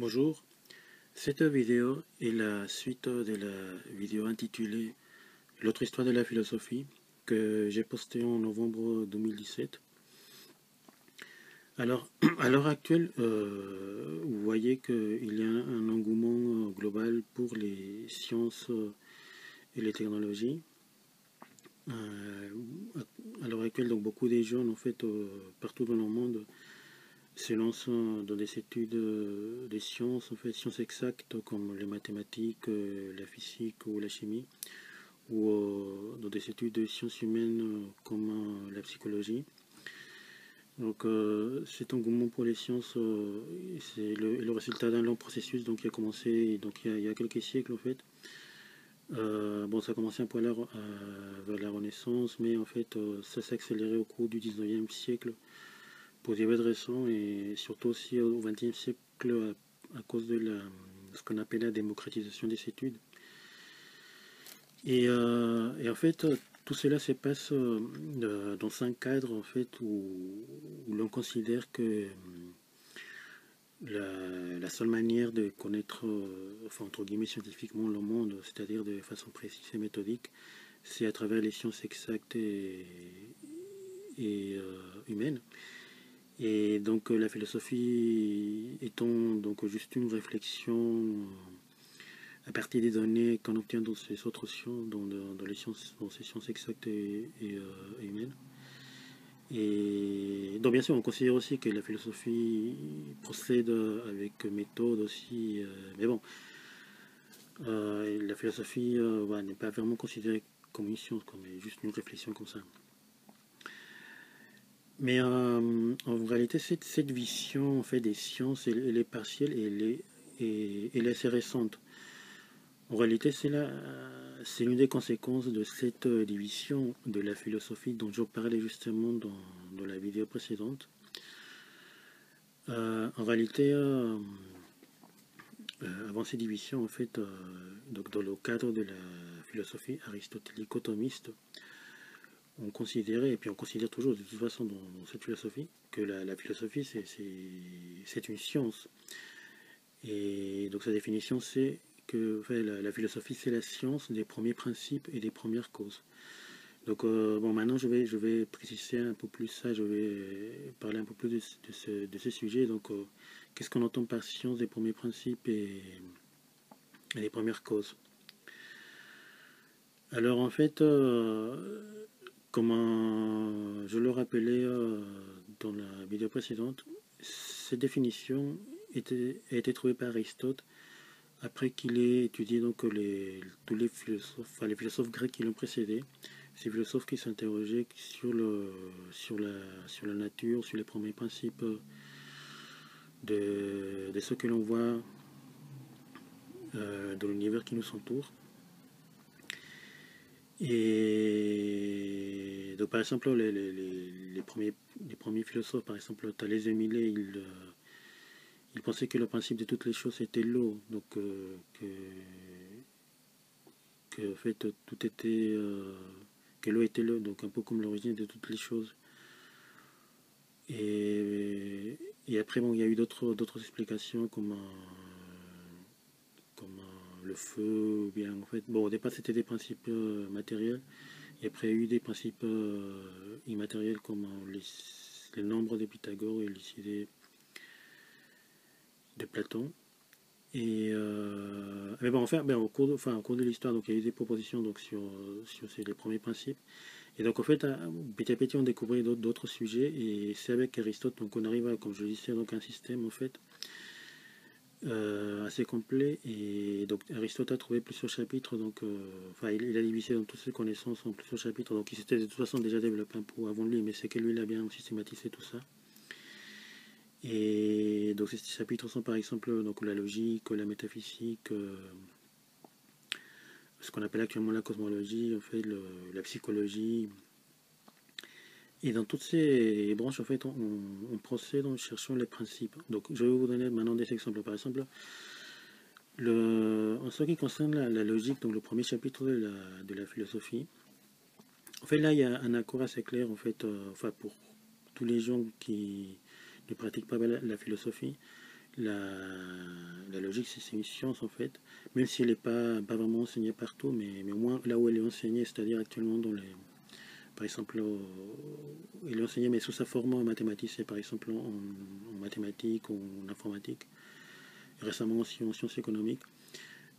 Bonjour, cette vidéo est la suite de la vidéo intitulée L'autre histoire de la philosophie que j'ai postée en novembre 2017. Alors, à l'heure actuelle, vous voyez qu'il y a un engouement global pour les sciences et les technologies. Euh, à l'heure actuelle, donc beaucoup de jeunes, en fait, partout dans le monde, se lancent dans des études des sciences, en fait, sciences exactes comme les mathématiques, la physique ou la chimie, ou dans des études de sciences humaines comme la psychologie. Donc cet engouement pour les sciences, c'est le résultat d'un long processus donc, qui a commencé donc, il y a quelques siècles en fait. Bon, ça a commencé un peu vers la Renaissance, mais en fait ça s'est accéléré au cours du 19e siècle pour diverses raisons et surtout aussi au 20e siècle à cause de ce qu'on appelle la démocratisation des études. Et en fait, tout cela se passe dans un cadre en fait où l'on considère que la seule manière de connaître, enfin, entre guillemets, scientifiquement le monde, c'est-à-dire de façon précise et méthodique, c'est à travers les sciences exactes et humaines. Et donc la philosophie étant donc juste une réflexion à partir des données qu'on obtient dans ces autres sciences, dans les sciences, dans ces sciences exactes et humaines. Et donc bien sûr, on considère aussi que la philosophie procède avec méthode aussi, mais bon, la philosophie n'est pas vraiment considérée comme une science, comme juste une réflexion comme ça. Mais en réalité, cette vision en fait, des sciences, elle est partielle et elle est assez récente. En réalité, c'est l'une des conséquences de cette division de la philosophie dont je parlais justement dans la vidéo précédente. En réalité, avant cette division, en fait, donc dans le cadre de la philosophie aristotélico-thomiste, on considérait, et puis on considère toujours de toute façon dans cette philosophie, que la philosophie c'est une science. Et donc sa définition c'est que enfin, la philosophie c'est la science des premiers principes et des premières causes. Donc bon, maintenant je vais préciser un peu plus ça, je vais parler un peu plus de ce sujet. Donc qu'est-ce qu'on entend par science des premiers principes et des premières causes? Alors en fait, comme je le rappelais dans la vidéo précédente, cette définition a été trouvée par Aristote après qu'il ait étudié donc, tous les philosophes, enfin, les philosophes grecs qui l'ont précédé, ces philosophes qui s'interrogeaient sur la nature, sur les premiers principes de ce que l'on voit dans l'univers qui nous entoure. Et donc, par exemple, les premiers philosophes, par exemple, Thalès de Milet, il pensait que le principe de toutes les choses était l'eau. Donc, que en fait, tout était. Que l'eau était l'eau, donc un peu comme l'origine de toutes les choses. Et après, bon, il y a eu d'autres explications comme le feu, ou bien en fait. Bon, au départ, c'était des principes matériels. Et après, il y a eu des principes immatériels comme les nombres de Pythagore et les idées de Platon. Mais bon, enfin, ben, au cours de l'histoire, donc il y a eu des propositions donc, sur les premiers principes. Et donc, en fait, petit à petit, on découvrait d'autres sujets. Et c'est avec Aristote donc, on arrive à, comme je le disais, donc, un système en fait assez complet. Et donc, Aristote a trouvé plusieurs chapitres. Donc, enfin, il a divisé dans toutes ses connaissances en plusieurs chapitres. Donc, il s'était de toute façon déjà développé un peu avant lui, mais c'est que lui, il a bien systématisé tout ça. Et donc, ces chapitres sont par exemple donc, la logique, la métaphysique, ce qu'on appelle actuellement la cosmologie, en fait, la psychologie. Et dans toutes ces branches, en fait, on procède en cherchant les principes. Donc, je vais vous donner maintenant des exemples. Par exemple, en ce qui concerne la logique, donc le premier chapitre de la philosophie, en fait, là, il y a un accord assez clair, en fait, enfin, pour tous les gens qui ne pratiquent pas la philosophie, la logique, c'est une science en fait, même si elle n'est pas vraiment enseignée partout, mais au moins là où elle est enseignée, c'est-à-dire actuellement dans les, par exemple, elle est enseignée mais sous sa forme mathématique, par exemple en mathématiques ou en informatique, récemment aussi en sciences économiques.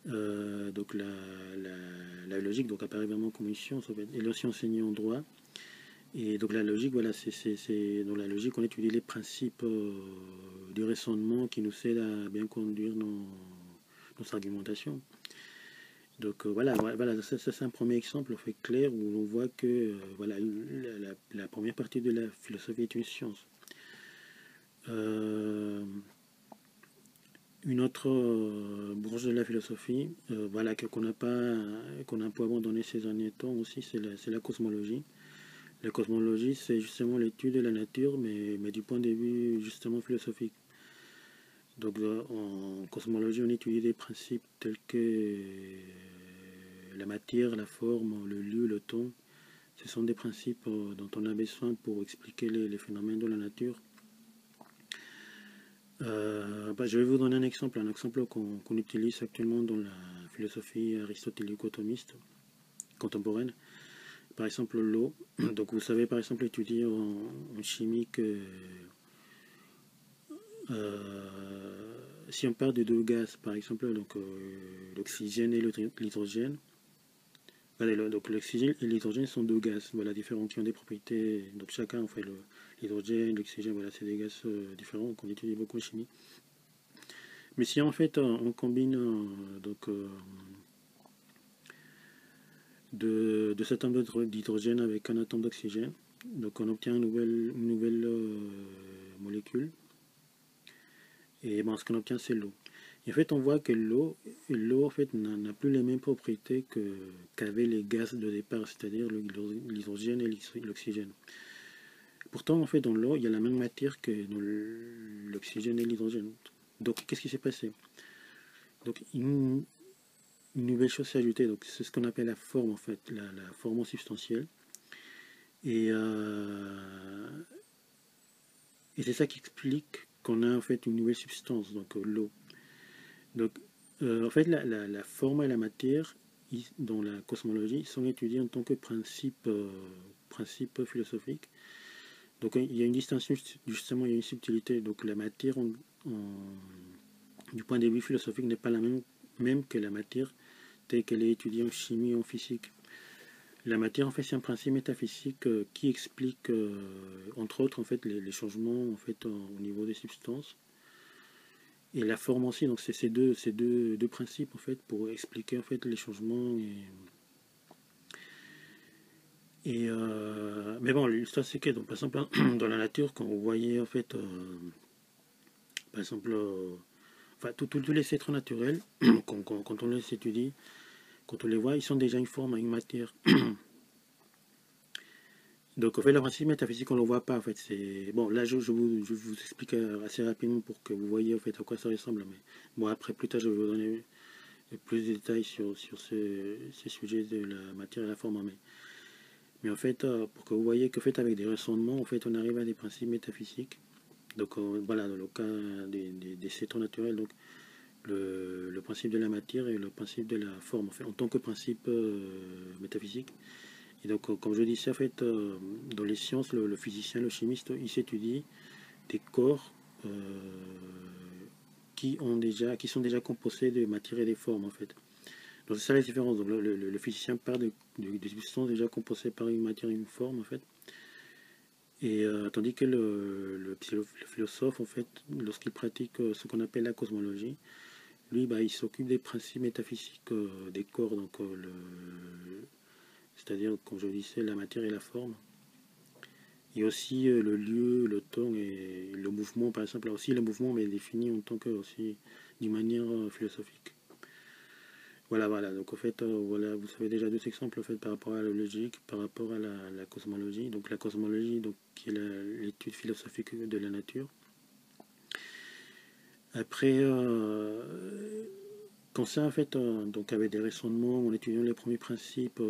Donc la logique donc apparaît vraiment comme une science en fait. Elle est aussi enseignée en droit. Et donc la logique, voilà, c'est dans la logique on étudie les principes du raisonnement qui nous aident à bien conduire nos argumentations. Donc voilà ça c'est un premier exemple fait clair où on voit que voilà, la première partie de la philosophie est une science. Une autre branche de la philosophie, voilà, qu'on a un peu abandonné ces derniers temps aussi, c'est la cosmologie. La cosmologie, c'est justement l'étude de la nature, mais du point de vue justement philosophique. Donc en cosmologie, on étudie des principes tels que la matière, la forme, le lieu, le temps. Ce sont des principes dont on a besoin pour expliquer les phénomènes de la nature. Je vais vous donner un exemple qu'on utilise actuellement dans la philosophie aristotélico-thomiste contemporaine. Par exemple, l'eau. Donc vous savez par exemple étudier en chimie que si on parle de deux gaz, par exemple, donc l'oxygène et l'hydrogène, voilà, donc l'oxygène et l'hydrogène sont deux gaz, voilà, différents qui ont des propriétés. Donc chacun, en fait, l'hydrogène, l'oxygène, voilà, c'est des gaz différents qu'on étudie beaucoup en chimie. Mais si en fait on combine donc de cet atome d'hydrogène avec un atome d'oxygène, donc on obtient une nouvelle molécule. Et bon, ce qu'on obtient, c'est l'eau. Et en fait, on voit que l'eau en fait, n'a plus les mêmes propriétés qu'avaient les gaz de départ, c'est-à-dire l'hydrogène et l'oxygène. Pourtant, en fait, dans l'eau, il y a la même matière que dans l'oxygène et l'hydrogène. Donc, qu'est-ce qui s'est passé? Donc, une nouvelle chose s'est ajoutée. Donc, c'est ce qu'on appelle la forme, en fait, la forme substantielle. Et c'est ça qui explique qu'on a en fait une nouvelle substance, donc l'eau. Donc, en fait, la forme et la matière, dans la cosmologie, sont étudiées en tant que principe philosophique. Donc, il y a une distinction, justement, il y a une subtilité. Donc, la matière, du point de vue philosophique, n'est pas la même que la matière telle qu'elle est étudiée en chimie ou en physique. La matière, en fait, c'est un principe métaphysique qui explique, entre autres, en fait, les changements en fait, au niveau des substances. Et la forme aussi, donc c'est ces deux principes en fait pour expliquer en fait les changements mais bon, l'histoire c'est que donc par exemple dans la nature quand vous voyez en fait par exemple enfin tous les êtres naturels quand on les étudie, quand on les voit, ils sont déjà une forme, une matière. Donc en fait le principe métaphysique on ne le voit pas en fait. C'est bon là je vous explique assez rapidement pour que vous voyez en fait à quoi ça ressemble. Mais bon après plus tard je vais vous donner plus de détails sur ces sujets de la matière et la forme. Mais en fait, pour que vous voyez que fait, avec des raisonnements, en fait, on arrive à des principes métaphysiques. Donc voilà, dans le cas des êtres naturels, donc le principe de la matière et le principe de la forme, en fait, en tant que principe métaphysique. Et donc, comme je disais, en fait, dans les sciences, le physicien, le chimiste, il s'étudie des corps qui sont déjà composés de matière et de formes, en fait. Donc c'est ça la différence. Donc, le physicien parle de substances déjà composées par une matière et une forme, en fait. Et tandis que le philosophe, en fait, lorsqu'il pratique ce qu'on appelle la cosmologie, lui, il s'occupe des principes métaphysiques des corps, donc c'est-à-dire, comme je disais, la matière et la forme. Et aussi le lieu, le temps et le mouvement, par exemple. Là aussi, le mouvement est défini en tant que aussi d'une manière philosophique. Voilà. Donc, en fait, voilà, vous avez déjà deux exemples en fait, par rapport à la logique, par rapport à la cosmologie. Donc, la cosmologie, donc, qui est l'étude philosophique de la nature. Après, quand ça, en fait, donc, avec des raisonnements, en étudiant les premiers principes,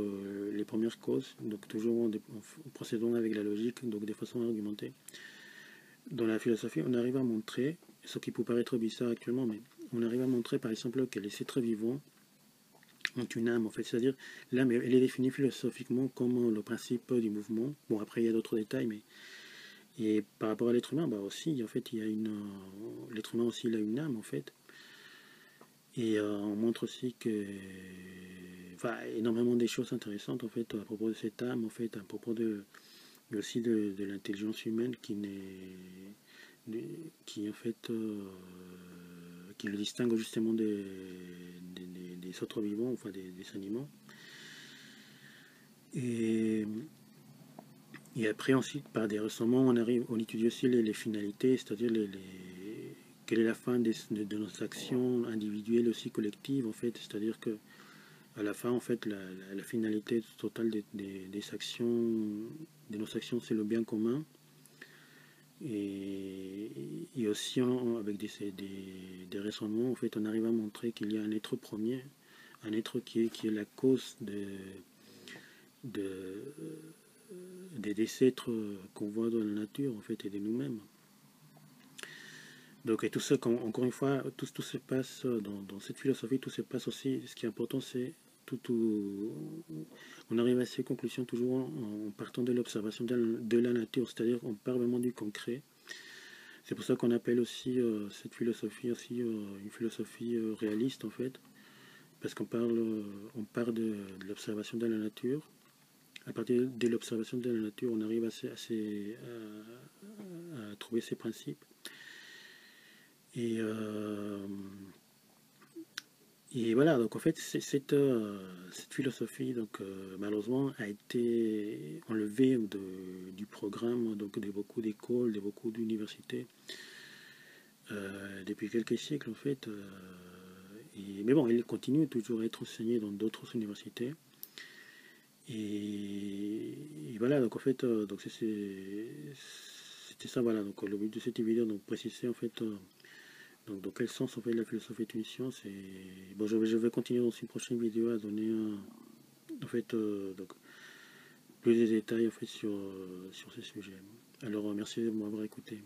les premières causes, donc, toujours en procédant avec la logique, donc, de façon argumentée. Dans la philosophie, on arrive à montrer ce qui peut paraître bizarre actuellement, mais on arrive à montrer par exemple que les êtres vivants ont une âme, en fait. C'est-à-dire, l'âme, elle est définie philosophiquement comme le principe du mouvement. Bon, après, il y a d'autres détails, mais et par rapport à l'être humain, bah aussi, en fait, il y a une, l'être humain aussi, il a une âme, en fait. Et on montre aussi que, enfin, énormément des choses intéressantes, en fait, à propos de cette âme, en fait, à propos de, aussi de l'intelligence humaine qui en fait, qui le distingue justement des autres vivants, enfin des animaux. Et, et après ensuite, par des raisonnements, on étudie aussi les finalités, c'est-à-dire quelle est la fin de nos actions individuelles aussi collectives, en fait, c'est-à-dire que à la fin, en fait, la finalité totale des actions, de nos actions, c'est le bien commun. Et aussi, avec des raisonnements, en fait, on arrive à montrer qu'il y a un être premier, un être qui est la cause de, des êtres qu'on voit dans la nature, en fait, et de nous-mêmes. Donc, et tout ça, encore une fois, tout se passe dans cette philosophie, tout se passe aussi. Ce qui est important, c'est on arrive à ces conclusions toujours en partant de l'observation de la nature, c'est-à-dire on part vraiment du concret. C'est pour ça qu'on appelle aussi cette philosophie aussi une philosophie réaliste en fait, parce on part de l'observation de la nature. À partir de l'observation de la nature, on arrive à trouver ces principes. Et, euh, et voilà, donc en fait, cette philosophie, donc, malheureusement, a été enlevée du programme donc, de beaucoup d'écoles, de beaucoup d'universités, depuis quelques siècles en fait. Mais bon, elle continue toujours à être enseignée dans d'autres universités. Et voilà, donc en fait, donc c'était ça, voilà. Donc le but de cette vidéo, donc préciser en fait, donc dans quel sens en fait la philosophie est une science. Et bon, je vais continuer dans une prochaine vidéo à donner en fait donc plus de détails en fait sur ces sujets. Alors merci de m'avoir écouté.